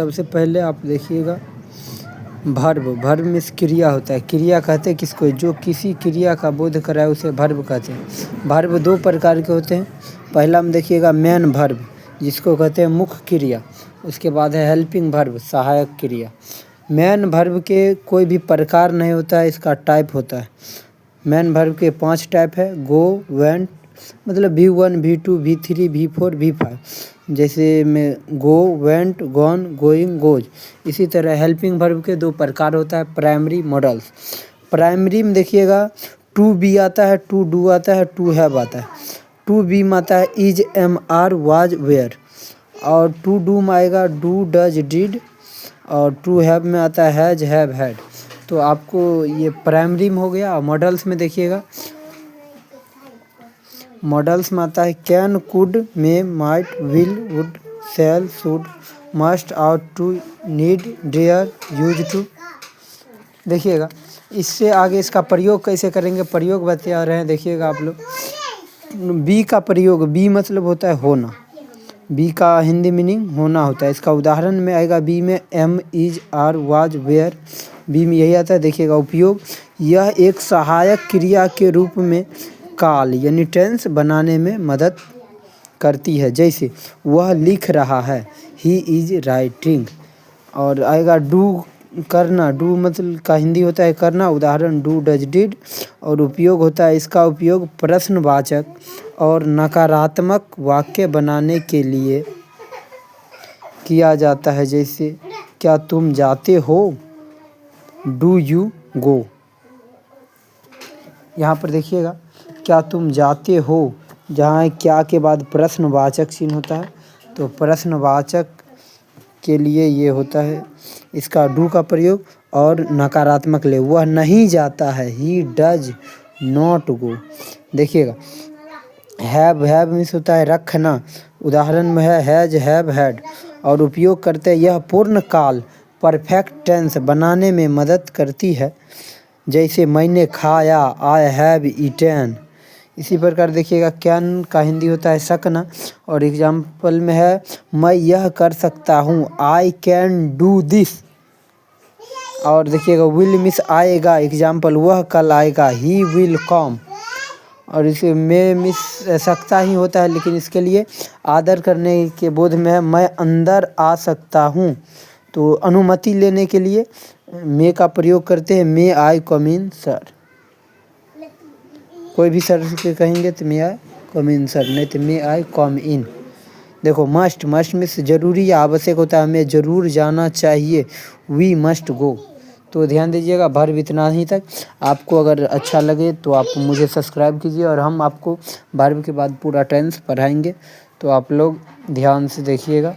सबसे पहले आप देखिएगा भर्ब। भर्ब में क्रिया होता है। क्रिया कहते हैं किसको, जो किसी क्रिया का बोध कराए उसे भर्ब कहते हैं। भर्ब दो प्रकार के होते हैं। पहला में देखिएगा मेन भर्ब, जिसको कहते हैं मुख्य क्रिया। उसके बाद है हेल्पिंग भर्ब, सहायक क्रिया। मेन भर्ब के कोई भी प्रकार नहीं होता है, इसका टाइप होता है। मेन भर्ब के 5 टाइप है। गो, वेंट, मतलब V1, V2, V3, V4, V5। जैसे में गो, वेंट, गॉन, गोइंग, गोज। इसी तरह हेल्पिंग वर्ब के 2 प्रकार होता है, प्राइमरी, मॉडल्स। प्राइमरी में देखिएगा टू बी आता है, टू डू आता है, टू हैव आता है। टू बी में आता है is, am, are, was, were. और टू डू में आएगा डू, डज, डिड। और टू हैव में आता है हैज, हैव, हैड। तो आपको ये प्राइमरी में हो गया। मॉडल्स में देखिएगा, मॉडल्स में आता है can, could, may, might, will, would, shall, should, must, ought to, need, dare, use to. देखिएगा इससे आगे इसका प्रयोग कैसे करेंगे, प्रयोग बता रहे हैं। देखिएगा आप लोग बी का प्रयोग, बी मतलब होता है होना। बी का हिंदी मीनिंग होना होता है। इसका उदाहरण में आएगा बी में am, is, are, was, were. Be में यही आता है। देखिएगा उपयोग, यह एक सहायक क्रिया के रूप में काल यानी टेंस बनाने में मदद करती है। जैसे वह लिख रहा है, ही इज राइटिंग। और आएगा डू, करना। डू मतलब का हिंदी होता है करना। उदाहरण डू, डज, डिड। और उपयोग होता है, इसका उपयोग प्रश्नवाचक और नकारात्मक वाक्य बनाने के लिए किया जाता है। जैसे क्या तुम जाते हो, डू यू गो। यहाँ पर देखिएगा क्या तुम जाते हो, जहाँ क्या के बाद प्रश्नवाचक चिन्ह होता है, तो प्रश्नवाचक के लिए ये होता है इसका डू का प्रयोग। और नकारात्मक ले, वह नहीं जाता है, ही डज नॉट गो। देखिएगा हैव मीन्स होता है रखना। उदाहरण में है हैज, हैव, हैड। और उपयोग करते हैं, यह पूर्ण काल परफेक्ट टेंस बनाने में मदद करती है। जैसे मैंने खाया, आई हैव ईटेन। इसी प्रकार देखिएगा कैन का हिंदी होता है सकना। और एग्जाम्पल में है मैं यह कर सकता हूँ, आई कैन डू दिस। और देखिएगा विल मिस आएगा, एग्जाम्पल वह कल आएगा, ही विल कम। और इसे मे मिस सकता ही होता है, लेकिन इसके लिए आदर करने के बोध में है मैं अंदर आ सकता हूँ। तो अनुमति लेने के लिए मे का प्रयोग करते हैं, मे आई कम इन सर। कोई भी सर के कहेंगे तो मे आई कम इन सर, नहीं तो मे आई कम इन। देखो मस्ट, मस्ट में से जरूरी या आवश्यक होता है, हमें ज़रूर जाना चाहिए, वी मस्ट गो। तो ध्यान दीजिएगा भर्ब इतना ही तक। आपको अगर अच्छा लगे तो आप मुझे सब्सक्राइब कीजिए, और हम आपको भर्ब के बाद पूरा टेंस पढ़ाएंगे। तो आप लोग ध्यान से देखिएगा।